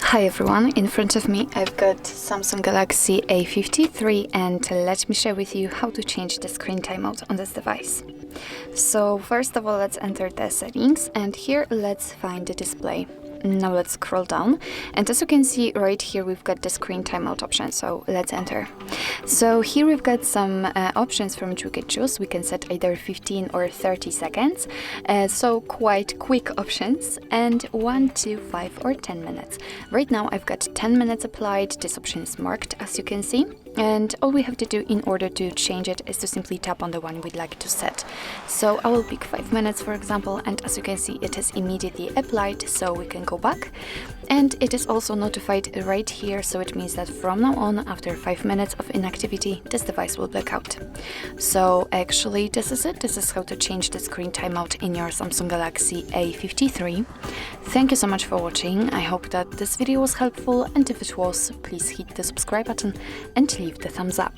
Hi everyone, in front of me I've got Samsung Galaxy A53 and let me share with you how to change the screen timeout on this device. So first of all, let's enter the settings and here let's find the display. Now let's scroll down and as you can see right here we've got the screen timeout option, so let's enter. So here we've got some options from which we can choose. We can set either 15 or 30 seconds, so quite quick options, and 1 to 5 or 10 minutes. Right now I've got 10 minutes applied. This option is marked as you can see, and all we have to do in order to change it is to simply tap on the one we'd like to set. So I will pick 5 minutes for example, and as you can see it is immediately applied, so we can go back, and it is also notified right here, so it means that from now on, after 5 minutes of inactivity, this device will black out. So actually this is it. This is how to change the screen timeout in your Samsung Galaxy A53. Thank you so much for watching. I hope that this video was helpful, and if it was, please hit the subscribe button and leave the thumbs up.